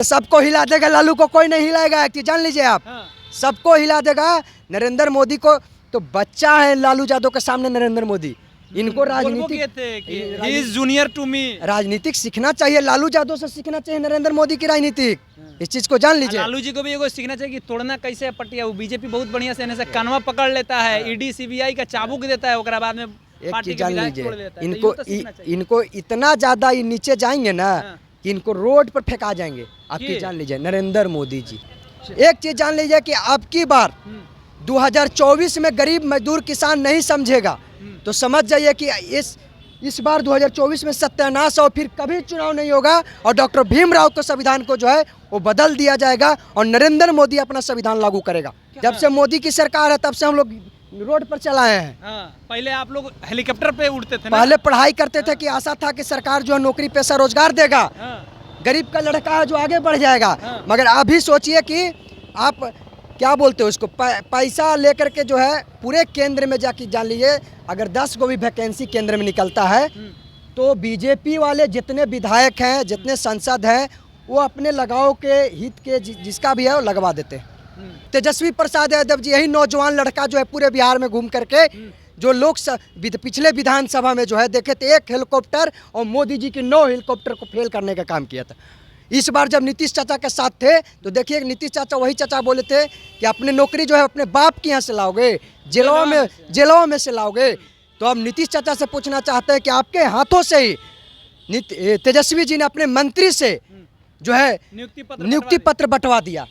सबको हिला देगा, लालू को कोई नहीं हिलाएगा, एक चीज जान लीजिए आप। सबको हिला देगा नरेंद्र मोदी को। तो बच्चा है लालू यादव के सामने नरेंद्र मोदी। इनको राजनीतिक सीखना चाहिए, लालू यादव से सीखना चाहिए नरेंद्र मोदी की राजनीतिक। इस चीज को जान लीजिए। लालू जी को भी सीखना चाहिए कि तोड़ना कैसे है पटिया। वो बीजेपी बहुत बढ़िया से कानवा पकड़ लेता है, ईडी सीबीआई का चाबुक देता है, उसके बाद में एक चीज जान लीजिए, इनको इतना ज्यादा नीचे जाएंगे ना कि इनको रोड पर फेंका जाएंगे। आपकी जान लीजिए नरेंद्र मोदी जी। एक चीज जान लीजिए कि अब की बार 2024 में गरीब मजदूर किसान नहीं समझेगा तो समझ जाइए कि इस बार 2024 में सत्यानाश और फिर कभी चुनाव नहीं होगा और डॉक्टर भीमराव के संविधान को जो है वो बदल दिया जाएगा और नरेंद्र मोदी अपना संविधान लागू करेगा। जब से मोदी की सरकार है तब से हम लोग रोड पर चलाए हैं। पहले आप लोग हेलीकॉप्टर पे उड़ते थे ना? पहले पढ़ाई करते थे कि आशा था कि सरकार जो है नौकरी पेशा रोजगार देगा, गरीब का लड़का है जो आगे बढ़ जाएगा। मगर अभी सोचिए कि आप क्या बोलते हो उसको, पैसा लेकर के जो है पूरे केंद्र में जाके जान लीजिए, अगर 10 को भी वैकेंसी केंद्र में निकलता है तो बीजेपी वाले जितने विधायक हैं, जितने सांसद हैं, वो अपने लगाव के हित के जिसका भी है वो लगवा देते हैं। तेजस्वी प्रसाद यादव जी, यही नौजवान लड़का जो है पूरे बिहार में घूम करके जो लोग पिछले विधानसभा में जो है देखे थे 1 हेलीकॉप्टर और मोदी जी की 9 हेलीकॉप्टर को फेल करने का काम किया था। इस बार जब नीतीश चाचा के साथ थे तो देखिए नीतीश चाचा वही चाचा बोले थे कि अपने नौकरी जो है अपने बाप के यहाँ से लाओगे, जेलों में से लाओगे। तो अब नीतीश चाचा से पूछना चाहते हैं कि आपके हाथों से ही तेजस्वी जी ने अपने मंत्री से जो है नियुक्ति पत्र बंटवा दिया।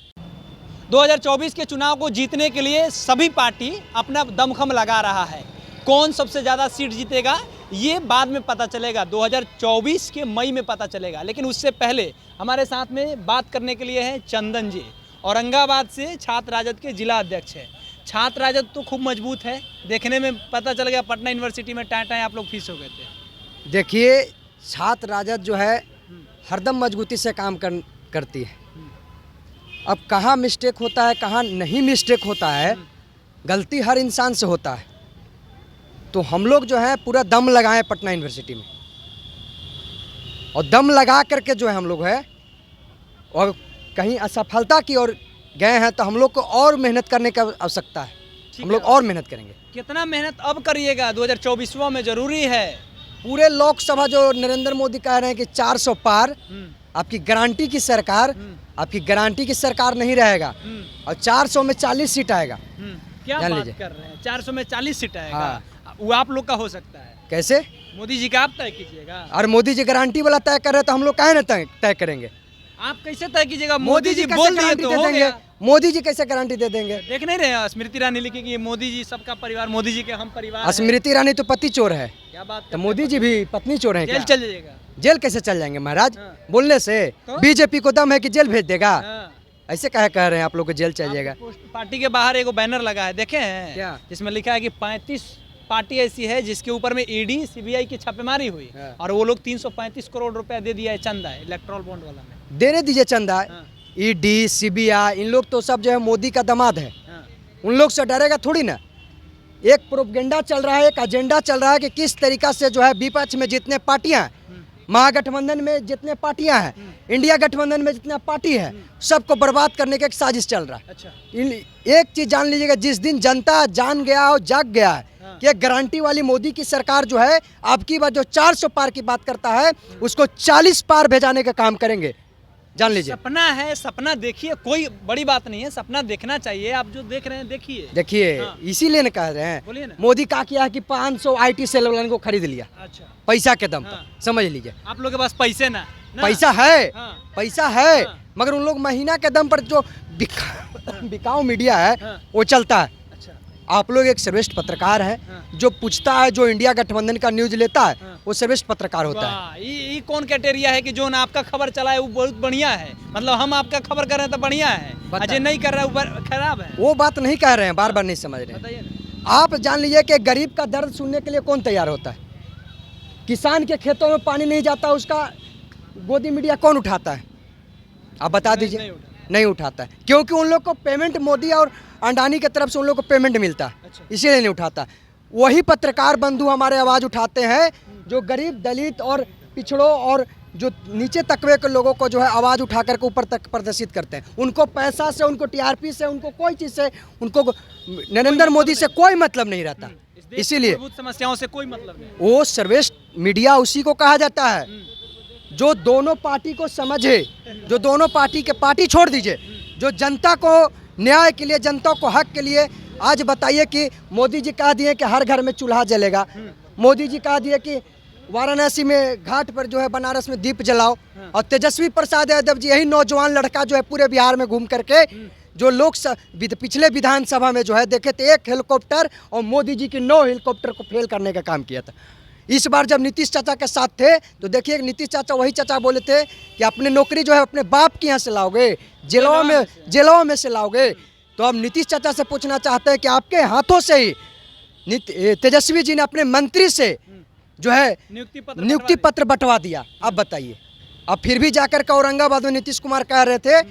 2024 के चुनाव को जीतने के लिए सभी पार्टी अपना दमखम लगा रहा है। कौन सबसे ज़्यादा सीट जीतेगा ये बाद में पता चलेगा, 2024 के मई में पता चलेगा। लेकिन उससे पहले हमारे साथ में बात करने के लिए हैं चंदन जी, औरंगाबाद से छात्र राजद के जिला अध्यक्ष हैं। छात्र राजद तो खूब मजबूत है, देखने में पता चल गया पटना यूनिवर्सिटी में टाँटाएँ आप लोग फीस हो गए थे। देखिए छात्र राजद जो है हरदम मजबूती से काम करती है। अब कहाँ मिस्टेक होता है कहाँ नहीं मिस्टेक होता है, गलती हर इंसान से होता है। तो हम लोग जो है पूरा दम लगाए पटना यूनिवर्सिटी में और दम लगा करके जो है हम लोग है और कहीं असफलता की ओर गए हैं तो हम लोग को और मेहनत करने की आवश्यकता है। हम लोग और मेहनत करेंगे। कितना मेहनत अब करिएगा 2024 में जरूरी है? पूरे लोकसभा जो नरेंद्र मोदी कह रहे हैं कि 400 पार, आपकी गारंटी की सरकार, आपकी गारंटी की सरकार नहीं रहेगा और 400 में 40 सीट आएगा। क्या बात कर रहे हैं, 400 में 40 सीट आएगा? वो आप लोग का हो सकता है। कैसे? मोदी जी का आप तय कीजिएगा। और मोदी जी गारंटी वाला तय कर रहे हैं तो हम लोग काहे ना तय करेंगे? आप कैसे तय कीजिएगा? मोदी जी बोल दिए तो हो गया। मोदी जी कैसे गारंटी दे देंगे? देख नहीं रहे स्मृति ईरानी लिखी कि मोदी जी सबका परिवार, मोदी जी के हम परिवार। स्मृति ईरानी तो पति चोर है। क्या बात? तो मोदी जी भी पत्नी चोर है? जेल चल जाइएगा। जेल कैसे चल जाएंगे महाराज? बोलने से बीजेपी को दम है कि जेल भेज देगा? ऐसे कह रहे हैं आप लोग को जेल चल जाएगा? पार्टी के बाहर एक बैनर लगा है, देखे हैं क्या? जिसमें लिखा है कि 35 पार्टी ऐसी है जिसके ऊपर में ईडी सीबीआई की छापेमारी हुई और वो लोग 335 करोड़ रुपया दे दिया है चंदा इलेक्ट्रॉल बॉन्ड वाला में। देने दीजिए चंदा। ईडी सीबीआई इन लोग तो सब जो है मोदी का दामाद है, उन लोग से डरेगा थोड़ी ना। एक प्रोपेगेंडा चल रहा है, एक एजेंडा चल रहा है कि किस तरीका से जो है विपक्ष में जितने पार्टियां, महागठबंधन में जितने पार्टियां हैं, इंडिया गठबंधन में जितना पार्टी है, सबको बर्बाद करने का एक साजिश चल रहा है। अच्छा। एक चीज जान लीजिएगा, जिस दिन जनता जान गया और जाग गया है कि गारंटी वाली मोदी की सरकार जो है आपकी बात जो 400 पार की बात करता है उसको 40 पार भेजाने का काम करेंगे, जान लीजिए। सपना है, सपना देखिए, कोई बड़ी बात नहीं है, सपना देखना चाहिए। आप जो देख रहे हैं देखिए। इसीलिए न कह रहे हैं मोदी का किया है कि 500 IT सेल वालों को खरीद लिया। अच्छा। पैसा के दम पर, समझ लीजिए। आप लोग के पास पैसे ना पैसा है, पैसा है, मगर उन लोग महीना के दम पर जो बिकाऊ मीडिया है वो चलता है। आप लोग एक श्रेष्ठ पत्रकार है, जो पूछता है, जो इंडिया गठबंधन का न्यूज लेता है वो श्रेष्ठ पत्रकार होता है। ये कौन क्राइटेरिया है कि जो ना आपका खबर चला है वो बहुत बढ़िया है? मतलब हम आपका खबर कर रहे हैं तो बढ़िया है, अजय नहीं कर रहा है खराब है। वो बात नहीं कह रहे हैं, बार बार नहीं समझ रहे हैं। आप जान लीजिए कि गरीब का दर्द सुनने के लिए कौन तैयार होता है? किसान के खेतों में पानी नहीं जाता, उसका गोदी मीडिया कौन उठाता है? आप बता दीजिए। नहीं उठाता है, क्योंकि उन लोग को पेमेंट मोदी और अंडानी की तरफ से उन लोग को पेमेंट मिलता है। अच्छा। इसीलिए नहीं उठाता। वही पत्रकार बंधु हमारे आवाज़ उठाते हैं जो गरीब, दलित और पिछड़ों और जो नीचे तकवे के लोगों को जो है आवाज़ उठा करके ऊपर तक प्रदर्शित करते हैं। उनको पैसा से, उनको टीआरपी से, उनको कोई चीज़ से, उनको नरेंद्र मोदी से कोई मतलब नहीं रहता। इसीलिए समस्याओं से कोई मतलब नहीं। वो सर्वश्रेष्ठ मीडिया उसी को कहा जाता है जो दोनों पार्टी को समझे, जो दोनों पार्टी के, पार्टी छोड़ दीजिए, जो जनता को न्याय के लिए, जनता को हक के लिए। आज बताइए कि मोदी जी कह दिए कि हर घर में चूल्हा जलेगा, मोदी जी कह दिए कि वाराणसी में घाट पर जो है, बनारस में दीप जलाओ, और तेजस्वी प्रसाद यादव जी, यही नौजवान लड़का जो है पूरे बिहार में घूम करके जो लोग पिछले विधानसभा में जो है देखे थे 1 हेलीकॉप्टर और मोदी जी की 9 हेलीकॉप्टर को फेल करने का काम किया था। इस बार जब नीतीश चाचा के साथ थे तो देखिए नीतीश चाचा वही चाचा बोले थे कि अपने नौकरी जो है अपने बाप के यहाँ से लाओगे, जेलों में से लाओगे। तो अब नीतीश चाचा से पूछना चाहते हैं कि आपके हाथों से ही तेजस्वी जी ने अपने मंत्री से जो है नियुक्ति पत्र बंटवा दिया। अब बताइए, अब फिर भी जाकर के औरंगाबाद में नीतीश कुमार कह रहे थे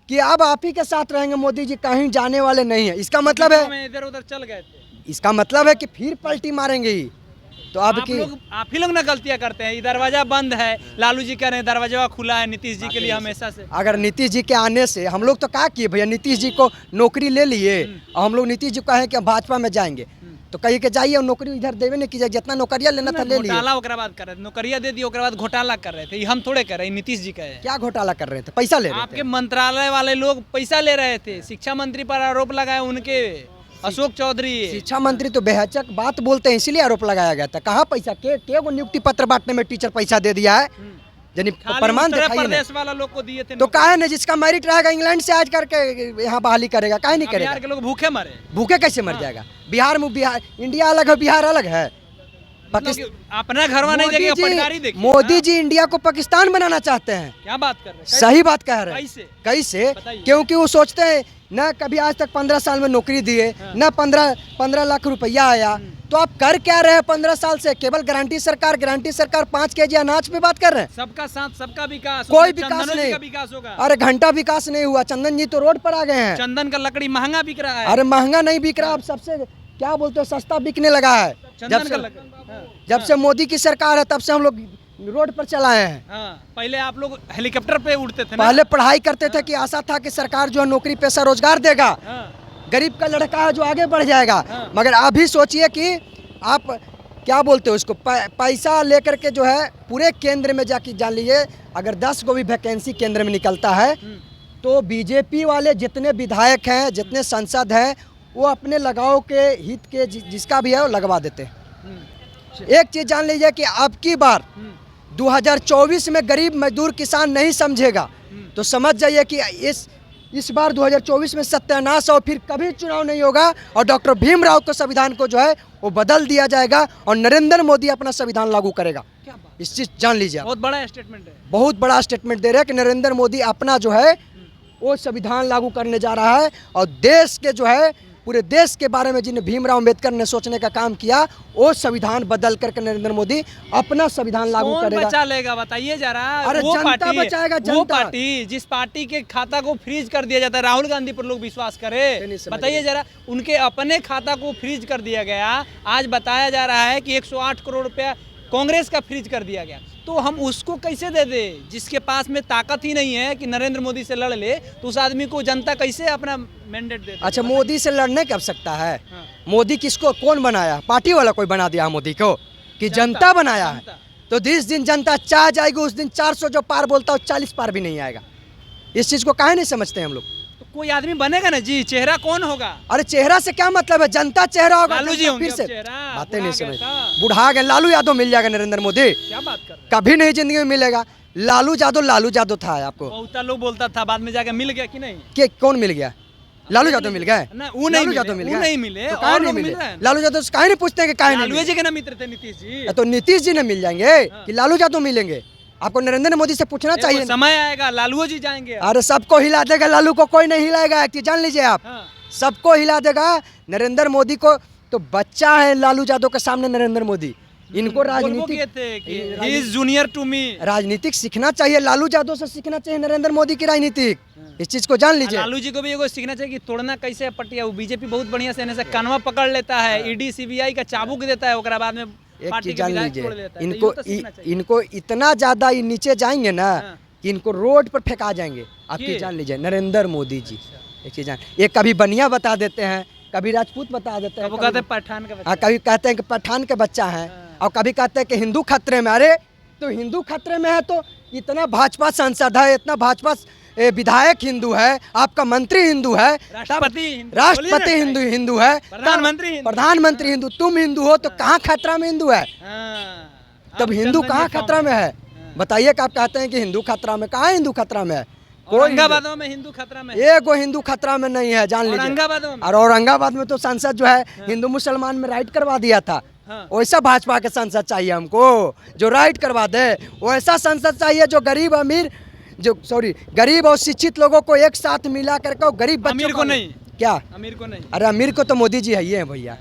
कि अब आप ही के साथ रहेंगे, मोदी जी कहीं जाने वाले नहीं है। इसका मतलब है इधर उधर चल गए थे, इसका मतलब है कि फिर पलटी मारेंगे ही। तो अब की आप ही लोग ना गलतियां करते हैं। दरवाजा बंद है, लालू जी कह रहे हैं दरवाजा खुला है नीतीश जी के लिए हमेशा से। अगर नीतीश जी के आने से हम लोग तो क्या किए भैया, नीतीश जी को नौकरी ले लिए और हम लोग नीतीश जी को कहें कि हम भाजपा में जाएंगे, तो कहीं के जाइए और नौकरी इधर देवे नहीं कीजिए, जितना नौकरिया लेना था ले लिए। घोटाला ओकरा बाद कर रहे थे, नौकरिया दे दी, ओकरा बाद घोटाला कर रहे थे। हम थोड़े कर रहे हैं, नीतीश जी कहे। क्या घोटाला कर रहे थे? पैसा ले रहे थे। आपके मंत्रालय वाले लोग पैसा ले रहे थे। शिक्षा मंत्री पर आरोप लगाए उनके, अशोक चौधरी। शिक्षा मंत्री तो बेहचक बात बोलते हैं, इसीलिए आरोप लगाया गया था। कहाँ पैसा के वो नियुक्ति पत्र बांटने में टीचर पैसा दे दिया है, यानी प्रमाण दिखाइए। प्रदेश वाला लोग को दिए थे तो काहे नहीं, जिसका मेरिट रहेगा इंग्लैंड से आज करके यहाँ बहाली करेगा, काहे नहीं करेगा? बिहार के लोग भूखे मरे। भूखे कैसे मर जाएगा? बिहार में, बिहार इंडिया अलग है, बिहार अलग है। अपना घरवा नहीं देखेगा, पटदारी देखिए। मोदी जी इंडिया को पाकिस्तान बनाना चाहते हैं। क्या बात कर रहे हैं? सही बात कह रहे हैं। कैसे? क्योंकि वो सोचते हैं न कभी आज तक 15 साल में नौकरी दिए, न 15 लाख रुपया आया। तो आप कर क्या रहे हैं 15 साल से? केवल गारंटी सरकार 5 केजी अनाज पे बात कर रहे हैं। सबका साथ, सबका विकास, कोई विकास नहीं। विकास होगा। अरे घंटा विकास नहीं हुआ। चंदन जी तो रोड पर आ गए हैं। चंदन का लकड़ी महंगा बिक रहा है। अरे महंगा नहीं बिक रहा, अब सबसे क्या बोलते हो, सस्ता बिकने लगा है। जब से मोदी की सरकार है तब से हम लोग रोड पर चलाए हैं। पहले आप लोग हेलीकॉप्टर पे उड़ते थे ना? पहले पढ़ाई करते थे कि आशा था कि सरकार जो है नौकरी पेशा रोजगार देगा, गरीब का लड़का है जो आगे बढ़ जाएगा। मगर अभी सोचिए कि आप क्या बोलते हो उसको, पैसा लेकर के जो है पूरे केंद्र में जाके जान लीजिए, अगर 10 को भी वैकेंसी केंद्र में निकलता है तो बीजेपी वाले जितने विधायक हैं, जितने सांसद हैं, वो अपने लगाव के हित के जिसका भी है वो लगवा देते हैं। एक चीज़ जान लीजिए कि अब की बार 2024 में गरीब मजदूर किसान नहीं समझेगा तो समझ जाइए कि इस बार 2024 में सत्यानाश और फिर कभी चुनाव नहीं होगा और डॉक्टर भीमराव के संविधान को जो है वो बदल दिया जाएगा और नरेंद्र मोदी अपना संविधान लागू करेगा। इस चीज जान लीजिए। बहुत बड़ा स्टेटमेंट है, बहुत बड़ा स्टेटमेंट दे रहे हैं कि नरेंद्र मोदी अपना जो है वो संविधान लागू करने जा रहा है और देश के जो है पूरे देश के बारे में जिन्हें भीमराव अंबेडकर ने सोचने का काम किया वो संविधान बदल करके नरेंद्र मोदी अपना संविधान लागू करेगा। बचा लेगा बताइए जरा? अरे वो जनता बचाएगा, जनता। वो पार्टी जिस पार्टी के खाता को फ्रीज कर दिया जाता है, राहुल गांधी पर लोग विश्वास करे? बताइए जरा, उनके अपने खाता को फ्रीज कर दिया गया। आज बताया जा रहा है कि 108 करोड़ रुपया कांग्रेस का फ्रीज कर दिया गया। तो हम उसको कैसे दे दे जिसके पास में ताकत ही नहीं है कि नरेंद्र मोदी से लड़ ले? तो उस आदमी को जनता कैसे अपना मैंडेट दे? अच्छा, मोदी से लड़ने कब सकता है? मोदी किसको कौन बनाया? पार्टी वाला कोई बना दिया मोदी को कि जनता बनाया है? तो जिस दिन जनता चाह जाएगी उस दिन 400 जो पार बोलता है 40 पार भी नहीं आएगा। इस चीज को काहे नहीं समझते हम लोग? तो कोई आदमी बनेगा ना जी, चेहरा कौन होगा? अरे चेहरा से क्या मतलब है? जनता चेहरा होगा। लालू जी होंगे फिर से बातें नहीं समझ, बुढ़ा गए। लालू यादव मिल जाएगा नरेंद्र मोदी? क्या बात कर रहे हैं? कभी नहीं जिंदगी में मिलेगा। लालू यादव था आपको बहुत लोग बोलता था, बाद में जाके मिल गया कि नहीं? कि कौन मिल गया? लालू यादव मिल गए? वो नहीं मिले। तो काहे नहीं मिले? लालू यादव से काहे नहीं पूछते हैं कि काहे नहीं? लालू जी के ना मित्र थे नीतीश जी। तो नीतीश जी ने मिल जाएंगे कि लालू यादव मिलेंगे? आपको नरेंद्र मोदी से पूछना चाहिए। समय आएगा लालू जी जाएंगे। अरे सबको हिला देगा, लालू को कोई नहीं हिलाएगा। एक चीज जान लीजिए आप, सबको हिला देगा। नरेंद्र मोदी को तो बच्चा है लालू यादव के सामने नरेंद्र मोदी। इनको राजनीतिक सीखना चाहिए, लालू यादव से सीखना चाहिए नरेंद्र मोदी की राजनीतिक। इस चीज को जान लीजिए। लालू जी को भी एगो सीखना चाहिए कि तोड़ना कैसे है पटिया। वो बीजेपी बहुत बढ़िया से कानवा पकड़ लेता है, ईडी सीबीआई का चाबुक देता है, ओकरा बाद में एक पार्टी चीज के जान विधायक लीजिए, छोड़ देता है, तो इनको यूँ तो सीखना चाहिए। इनको इतना ज्यादा ये नीचे जाएंगे ना हाँ। कि इनको रोड पर फेंका जाएंगे। आप ये? चीज जान लीजिए, नरेंद्र मोदी जी एक चीज जान, ये कभी बनिया बता देते हैं, कभी राजपूत बता देते हैं, वो कभी- कहते हैं पठान का बच्चा। हाँ, कभी कहते हैं कि पठान के बच्चा है, हाँ। और कभी कहते हैं कि हिंदू खतरे में। अरे तो हिंदू खतरे में है तो इतना भाजपा सांसद है, इतना भाजपा विधायक हिंदू है, आपका मंत्री हिंदू है, राष्ट्रपति हिंदू, राष्ट्रपति बोलिए ना, हिंदू हिंदू है, प्रधानमंत्री हिंदू। प्रधानमंत्री हिंदू, तुम हिंदू हो तो कहाँ खतरा में हिंदू है? हाँ। तब अब हिंदू चंदन कहाँ जी खतरा में है? बताइए कि आप कहते हैं कि हिंदू खतरा में, कहाँ हिंदू खतरा में है? कोई औरंगाबाद में हिंदू खतरा में है। एक हिंदू खतरा में नहीं है, जान लीजिए। औरंगाबाद में और औरंगाबाद में तो सांसद जो है हिंदू मुसलमान में राइट करवा दिया था। हाँ। वैसा भाजपा के सांसद चाहिए हमको, जो राइट करवा दे। वैसा सांसद चाहिए जो गरीब अमीर, जो गरीब और शिक्षित लोगों को एक साथ मिला करके, गरीब बच्चों अमीर को नहीं, क्या? अमीर को नहीं। अरे अमीर को तो मोदी जी है ही है भैया,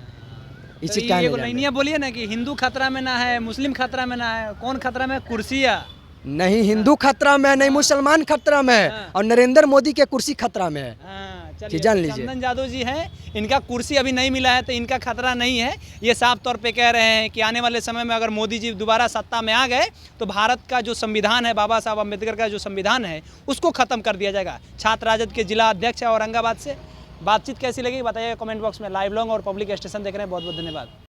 इसी तो का ये लाइनिया बोलिए ना कि हिंदू खतरा में ना है, मुस्लिम खतरा में ना है, कौन खतरा में? कुर्सियाँ। नहीं हिंदू खतरा में है, नहीं मुसलमान खतरा में है, हाँ। और नरेंद्र मोदी के कुर्सी खतरा में है। हाँ, जी, चलिए, जान लीजिए। चंदन यादव जी हैं, इनका कुर्सी अभी नहीं मिला है तो इनका खतरा नहीं है। ये साफ तौर पे कह रहे हैं कि आने वाले समय में अगर मोदी जी दोबारा सत्ता में आ गए तो भारत का जो संविधान है, बाबा साहब अम्बेडकर का जो संविधान है, उसको खत्म कर दिया जाएगा। छात्र राजद के जिला अध्यक्ष है औरंगाबाद से। बातचीत कैसी लगी बताइए कमेंट बॉक्स में। लाइव लॉन्ग और पब्लिक स्टेशन देख रहे हैं, बहुत बहुत धन्यवाद।